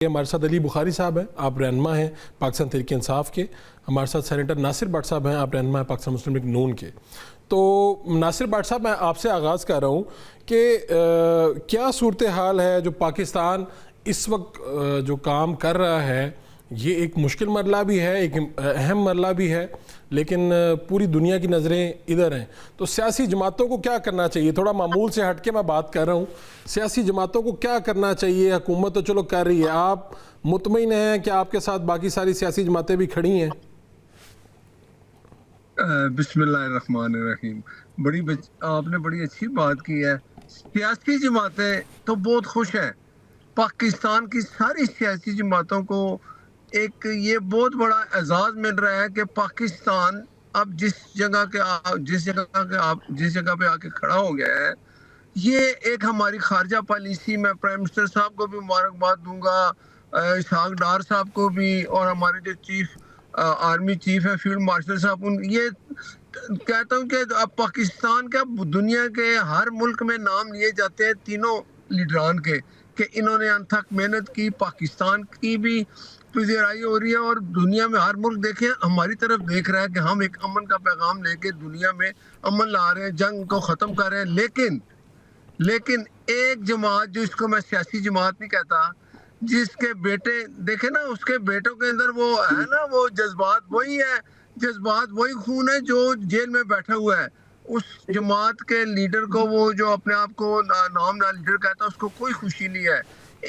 ہمارے ساتھ علی بخاری صاحب ہیں، آپ رہنما ہیں پاکستان تحریک انصاف کے. ہمارے ساتھ سینیٹر ناصر بٹ صاحب ہیں، آپ رہنما ہیں پاکستان مسلم لیگ نون کے. تو ناصر بٹ صاحب، میں آپ سے آغاز کر رہا ہوں کہ کیا صورتحال ہے جو پاکستان اس وقت جو کام کر رہا ہے، یہ ایک مشکل مرحلہ بھی ہے، ایک اہم مرحلہ بھی ہے، لیکن پوری دنیا کی نظریں ادھر ہیں. تو سیاسی جماعتوں کو کیا کرنا چاہیے؟ تھوڑا معمول سے ہٹ کے میں بات کر رہا ہوں. سیاسی جماعتوں کو کیا کرنا چاہیے؟ حکومت تو چلو کر رہی ہے، آپ مطمئن ہیں کہ آپ کے ساتھ باقی ساری سیاسی جماعتیں بھی کھڑی ہیں؟ بسم اللہ الرحمن الرحیم. آپ نے بڑی اچھی بات کی ہے. سیاسی جماعتیں تو بہت خوش ہیں. پاکستان کی ساری سیاسی جماعتوں کو ایک یہ بہت بڑا اعزاز مل رہا ہے کہ پاکستان اب جس جگہ پہ آ کے کھڑا ہو گیا ہے. یہ ایک ہماری خارجہ پالیسی، میں پرائم منسٹر صاحب کو بھی مبارکباد دوں گا، اسحاق ڈار صاحب کو بھی، اور ہمارے جو چیف آرمی چیف ہے فیلڈ مارشل صاحب، یہ کہتا ہوں کہ اب پاکستان کا دنیا کے ہر ملک میں نام لیے جاتے ہیں تینوں لیڈران کے کہ انہوں نے انتھک محنت کی. پاکستان کی بھی پذیرائی ہو رہی ہے اور دنیا میں ہر ملک دیکھیں ہماری طرف دیکھ رہا ہے کہ ہم ایک امن کا پیغام لے کے دنیا میں امن لا رہے ہیں، جنگ کو ختم کر رہے ہیں. لیکن ایک جماعت، جو اس کو میں سیاسی جماعت نہیں کہتا، جس کے بیٹے دیکھیں نا، اس کے بیٹوں کے اندر وہ ہے نا، وہ جذبات وہی خون ہے جو جیل میں بیٹھا ہوا ہے. اس جماعت کے لیڈر کو، وہ جو اپنے آپ کو نام نہ لیڈر کہتا ہے، اس کو کوئی خوشی نہیں ہے.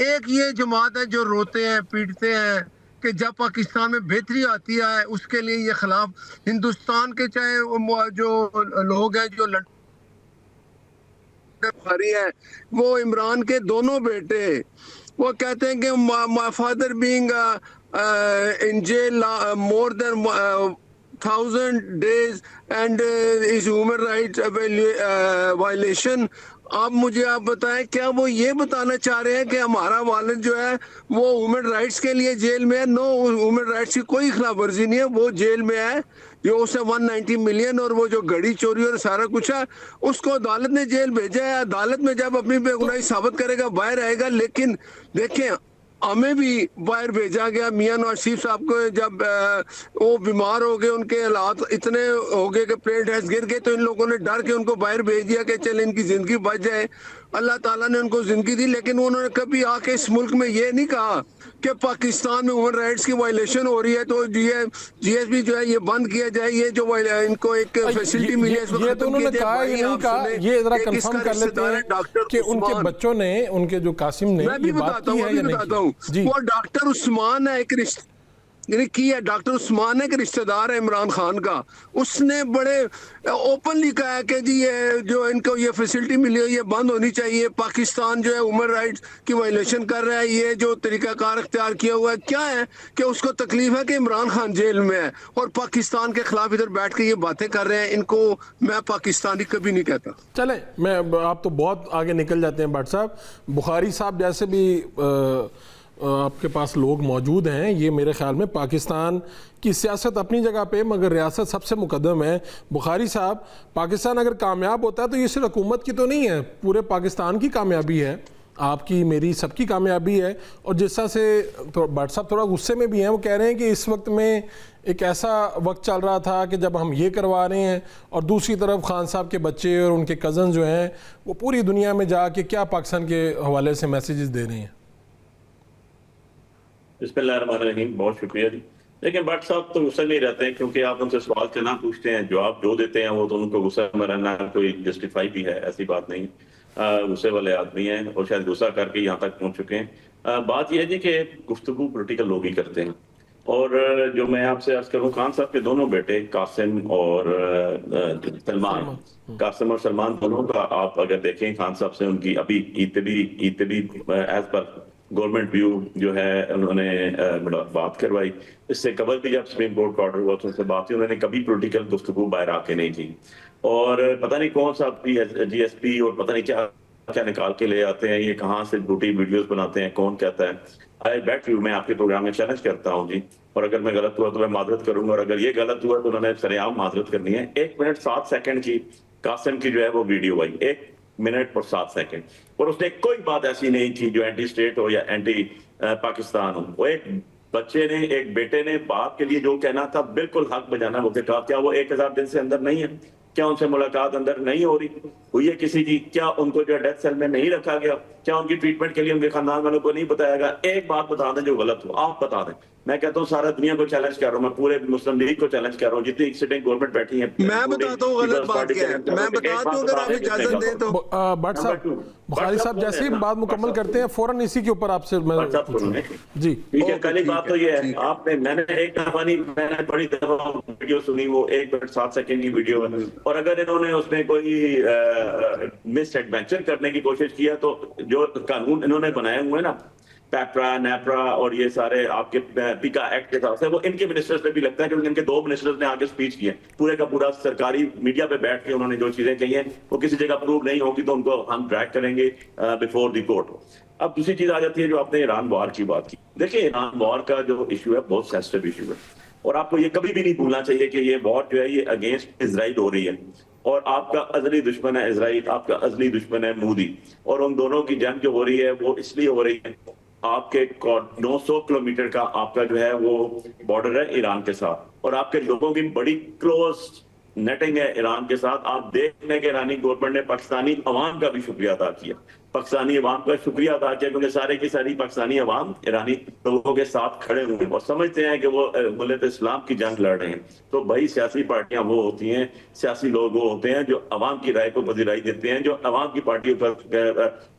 ایک یہ جماعت ہے جو روتے ہیں پیٹتے ہیں کہ جب پاکستان میں بہتری آتی ہے اس کے لیے یہ خلاف ہندوستان کے، چاہے جو لوگ ہیں جو بخاری ہے، وہ عمران کے دونوں بیٹے، وہ کہتے ہیں کہ my father being in jail more than 1000 days and is human rights violation. اب مجھے آپ بتائیں، کیا وہ یہ بتانا چاہ رہے ہیں کہ ہمارا والد جو ہے وہ ہیومن رائٹس کے لیے جیل میں ہے؟ نو، ہیومن رائٹس کی کوئی خلاف ورزی نہیں ہے، وہ جیل میں ہے. جو اسے 190 ملین اور وہ جو گھڑی چوری اور سارا کچھ ہے، اس کو عدالت نے جیل بھیجا ہے. عدالت میں جب اپنی بے گناہی ثابت کرے گا باہر آئے گا. لیکن دیکھیں، ہمیں بھی باہر بھیجا گیا. میاں نواز شریف صاحب کو جب وہ بیمار ہو گئے، ان کے حالات اتنے ہو گئے کہ پلیٹ ہیس گر گئے، تو ان لوگوں نے ڈر کے ان کو باہر بھیج دیا کہ چل ان کی زندگی بچ جائے. اللہ تعالیٰ نے ان کو زندگی دی، لیکن انہوں نے کبھی آ کے اس ملک میں یہ نہیں کہا کہ پاکستان میں ہیومن رائٹس کی وائلیشن ہو رہی ہے تو جی ایس بی جو ہے یہ بند کیا جائے. یہ جو ان کو ایک فیسلٹی ملی ہے اس کو ختم کیا جائے. کہا یہ نہیں کہا. یہ ذرا کنفرم کر لیتے ہیں کہ ان کے بچوں نے، ان کے جو قاسم نے، میں بھی بتاتا ہوں وہ ڈاکٹر عثمان ہے، ایک ڈاکٹر عثمان ہے کہ رشتہ دار ہے عمران خان کا. اس نے بڑے اوپنلی کہا ہے کہ جی یہ جو ان کو یہ فیسلٹی ملی ہے یہ بند ہونی چاہیے. پاکستان جو ہے ہیومن رائٹس کی وائلیشن کر رہا ہے. یہ جو طریقہ کار اختیار کیا ہوا ہے کیا ہے کہ اس کو تکلیف ہے کہ عمران خان جیل میں ہے اور پاکستان کے خلاف ادھر بیٹھ کے یہ باتیں کر رہے ہیں. ان کو میں پاکستانی کبھی نہیں کہتا. چلیں، آپ تو بہت آگے نکل جاتے ہیں بٹ صاحب. بخاری صاحب جیسے بھی آپ کے پاس لوگ موجود ہیں. یہ میرے خیال میں پاکستان کی سیاست اپنی جگہ پہ، مگر ریاست سب سے مقدم ہے. بخاری صاحب، پاکستان اگر کامیاب ہوتا ہے تو یہ صرف حکومت کی تو نہیں ہے، پورے پاکستان کی کامیابی ہے، آپ کی، میری، سب کی کامیابی ہے. اور جس طرح سے بٹ صاحب تھوڑا غصے میں بھی ہیں، وہ کہہ رہے ہیں کہ اس وقت میں ایک ایسا وقت چل رہا تھا کہ جب ہم یہ کروا رہے ہیں، اور دوسری طرف خان صاحب کے بچے اور ان کے کزن جو ہیں وہ پوری دنیا میں جا کے کیا پاکستان کے حوالے سے میسیجز دے رہے ہیں. بسم اللہ الرحمن الرحیم. بہت شکریہ جی. لیکن بٹ صاحب تو غصہ نہیں رہتے ہیں، کیونکہ آپ ان سے سوال سے نہ پوچھتے ہیں، جواب جو دیتے ہیں وہ تو ان کو غصہ میں رہنا کوئی جسٹیفائی بھی ہے، ایسی بات نہیں. غصے والے آدمی ہیں اور شاید غصہ کر کے یہاں تک پہنچ چکے ہیں. بات یہ ہے جی کہ گفتگو پولیٹیکل لوگ ہی کرتے ہیں. اور جو میں آپ سے عرض کروں، خان صاحب کے دونوں بیٹے قاسم اور سلمان، قاسم اور سلمان دونوں کا آپ اگر دیکھیں، خان صاحب سے ان کی ابھی عید پہ بھی ایز پر گورنمنٹ ویو جو ہے انہوں نے بات کروائی. اس سے قبل بھی جب سپریم کورٹ کا آرڈر ہوا تو ان سے بات کی، انہوں نے کبھی پولیٹیکل گفتگو باہر آ کے نہیں کی. اور پتہ نہیں کون سا جی ایس پی اور پتہ نہیں کیا نکال کے لے آتے ہیں، یہ کہاں سے جھوٹی ویڈیوز بناتے ہیں، کون کہتا ہے. آئی بیٹ یو، میں آپ کے پروگرام میں چیلنج کرتا ہوں جی، اور اگر میں غلط ہوا تو میں معذرت کروں گا، اور اگر یہ غلط ہوا تو انہوں نے سر عام معذرت کرنی ہے. 1 منٹ 7 سیکنڈ کی قاسم کی جو ہے وہ ویڈیو آئی، 1 منٹ اور 7 سیکنڈ، اور اس نے کوئی بات ایسی نہیں تھی جو اینٹی اسٹیٹ ہو یا اینٹی پاکستان ہوں. وہ ایک بچے نے، ایک بیٹے نے باپ کے لیے جو کہنا تھا بالکل حق بجانا وہ کہا. کیا وہ 1000 دن سے اندر نہیں ہے؟ کیا ان سے ملاقات اندر نہیں ہو رہی ہوئی ہے کسی کی؟ کیا ان کو جو ڈیتھ سیل میں نہیں رکھا گیا؟ کیا ان کی ٹریٹمنٹ کے لیے ان کے خاندان والوں کو نہیں بتایا گیا؟ ایک بات بتا دیں جو غلط ہو، آپ بتا دیں. میں کہتا ہوں سارا دنیا کو چیلنج کر رہا ہوں، میں پورے مسلم لیگ کو چیلنج کر رہا ہوں، جتنی سٹنگ گورنمنٹ بیٹھی ہیں. میں بتاتا ہوں غلط بات کیا ہے، میں بتاتا ہوں، اگر آپ اجازت دیں تو. بٹ صاحب، بخاری صاحب جیسے ہی بات مکمل کرتے ہیں فوراً اسی کے اوپر آپ سے جی ٹھیک ہے. پہلی بات تو یہ ہے، آپ نے، میں نے ایک دفعہ نہیں، میں نے بڑی دفعہ ویڈیو سنی، وہ 1 منٹ 7 سیکنڈ کی ویڈیو ہے، اور اگر انہوں نے اس میں کوئی مس ایڈوینچر کرنے کی کوشش کیا تو جو قانون انہوں نے بنائے ہوئے ہیں نا، پیپرا، نیپرا اور یہ سارے آپ کے پیکا ایکٹ کے حساب سے، وہ ان کے منسٹرز پہ بھی لگتا ہے، کیونکہ ان کے 2 منسٹرز نے آگے سپیچ کی ہے. پورے کا پورا سرکاری میڈیا پہ بیٹھ کے انہوں نے جو چیزیں کہی ہیں وہ کسی جگہ پروو نہیں ہوگی تو ان کو ہم ڈریگ کریں گے بیفور دی کورٹ. اب دوسری چیز آ جاتی ہے جو آپ نے ایران وار کی بات کی. دیکھیں، ایران وار کا جو ایشو ہے بہت سینسٹیو ایشو ہے، اور آپ کو یہ کبھی بھی نہیں بھولنا چاہیے کہ یہ وار جو ہے یہ اگینسٹ اسرائیل ہو رہی ہے، اور آپ کا ازلی دشمن ہے اسرائیل، آپ کا ازلی دشمن ہے مودی، اور ان دونوں کی جنگ جو ہو رہی ہے وہ اس لیے ہو رہی ہے، آپ کے 900 کلومیٹر کا آپ کا جو ہے وہ بارڈر ہے ایران کے ساتھ، اور آپ کے لوگوں کی بڑی کلوز نیٹنگ ہے ایران کے ساتھ. آپ دیکھ لیں کہ ایرانی گورنمنٹ نے پاکستانی عوام کا بھی شکریہ ادا کیا، پاکستانی عوام کا شکریہ ادا کیا، کیونکہ سارے کی ساری پاکستانی عوام ایرانی لوگوں کے ساتھ کھڑے ہوئے ہیں اور سمجھتے ہیں کہ وہ ملت اسلام کی جنگ لڑ رہے ہیں. تو بھائی سیاسی پارٹیاں وہ ہوتی ہیں، سیاسی لوگ وہ ہوتے ہیں جو عوام کی رائے کو پذیرائی دیتے ہیں، جو عوام کی پارٹی پر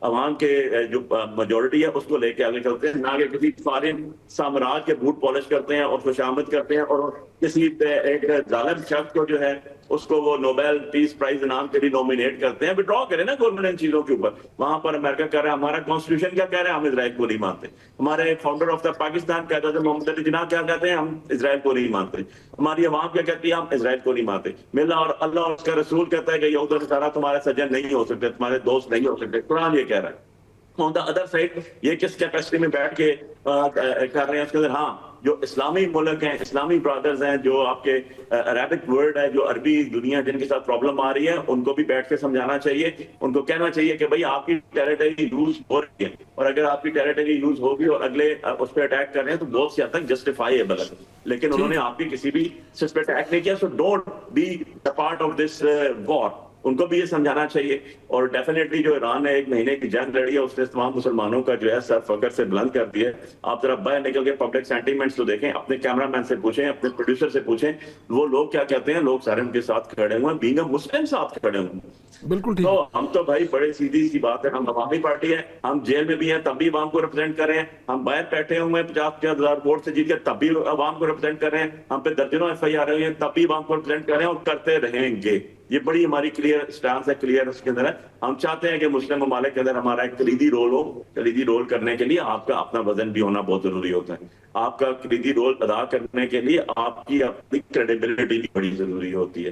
عوام کے جو میجورٹی ہے اس کو لے کے آگے چلتے ہیں، نہ کہ کسی فارن سامراج کے بوٹ پالش کرتے ہیں اور خوشامد کرتے ہیں اور کسی ایک ظالم شخص کو جو ہے اس کو وہ نوبیل پیس پرائز انعام کے لیے نومینیٹ کرتے ہیں. وڈرا کریں نا گورنمنٹ ان چیزوں کے اوپر. وہاں پر امریکہ کہہ رہا ہے ہمارا کانسٹیٹیوشن کیا کہہ رہا ہے، ہم اسرائیل کو نہیں مانتے. ہمارے فاؤنڈر آف دا پاکستان کہتا تھا محمد علی جناح کیا کہتے ہیں، ہم اسرائیل کو نہیں مانتے. ہماری عوام کیا کہتی ہے، ہم اسرائیل کو نہیں مانتے. میرا اور اللہ اور اس کا رسول کہتا ہے کہ یہود و نصارہ تمہارے سجن نہیں ہو سکتے، تمہارے دوست نہیں ہو سکتے. قرآن یہ کہہ رہا ہے. آن دا ادر سائڈ یہ کس کیپیسٹی میں بیٹھ کے کر رہے ہیں اس کے اندر. ہاں، جو اسلامی ملک ہیں، اسلامی برادرز ہیں، جو آپ کے عربک ورلڈ ہے، جو عربی دنیا جن کے ساتھ پرابلم آ رہی ہے، ان کو بھی بیٹھ کے سمجھانا چاہیے، ان کو کہنا چاہیے کہ بھئی آپ کی ٹیریٹری یوز ہو رہی ہے، اور اگر آپ کی ٹیریٹری یوز ہوگی اور اگلے اس پہ اٹیک کر رہے ہیں تو بہت سی حد تک جسٹیفائیبل ہے، لیکن انہوں نے آپ کی کسی بھی سس پہ اٹیک نہیں کیا. So don't be a part of this war. ان کو بھی یہ سمجھانا چاہیے. اور ڈیفینیٹلی جو ایران نے 1 مہینے کی جنگ لڑی ہے اس نے تمام مسلمانوں کا جو ہے سر فخر سے بلند کر دیا ہے. آپ ذرا باہر نکل کے پبلک سینٹیمنٹس تو دیکھیں، اپنے کیمرہ مین سے پوچھیں، اپنے پروڈیوسر سے پوچھیں، وہ لوگ کیا کہتے ہیں. لوگ سارے ان کے ساتھ کھڑے ہوئے ہیں، بینگ اے مسلم ساتھ کھڑے ہوئے ہیں. بالکل ٹھیک. تو ہم تو بھائی بڑی سیدھی سی بات ہے، ہم عوامی پارٹی ہے، ہم جیل میں بھی ہیں تب بھی عوام کو ریپرزینٹ کر رہے ہیں، ہم باہر بیٹھے ہوئے ہیں 50,000 ووٹ سے جیت کے تب بھی عوام کو ریپرزینٹ کر رہے ہیں، ہم پہ درجنوں FIR ہوئی ہیں تب بھی عوام کو ریپرزینٹ کر رہے ہیں اور کرتے رہیں گے. یہ بڑی ہماری کلیئر سٹانس ہے، کلیئر اس کے اندر ہے. ہم چاہتے ہیں کہ مسلم ممالک کے اندر ہمارا ایک کلیدی رول ہو. کلیدی رول کرنے کے لیے آپ کا اپنا وزن بھی ہونا بہت ضروری ہوتا ہے. آپ کا کلیدی رول ادا کرنے کے لیے آپ کی اپنی کریڈیبلٹی بھی بڑی ضروری ہوتی ہے.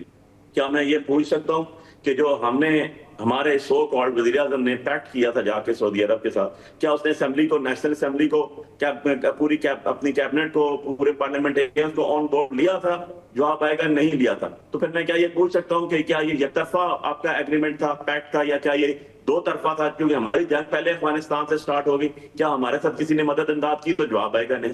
کیا میں یہ پوچھ سکتا ہوں کہ جو ہم نے ہمارے سو کالڈ وزیر اعظم نے پیکٹ کیا تھا جا کے سعودی عرب کے ساتھ، کیا اس نے اسمبلی کو، نیشنل اسمبلی کو، پوری اپنی کیبنٹ کو، پورے پارلیمنٹیرینز کو آن بورڈ لیا تھا؟ جواب آئے گا نہیں لیا تھا. تو پھر میں کیا یہ پوچھ سکتا ہوں کہ کیا یہ یک طرفہ آپ کا ایگریمنٹ تھا، پیکٹ تھا، یا کیا یہ 2 طرفہ تھا؟ کیونکہ ہماری جنگ پہلے افغانستان سے سٹارٹ ہوگی. کیا ہمارے ساتھ کسی نے مدد امداد کی؟ تو جواب آئے گا نہیں.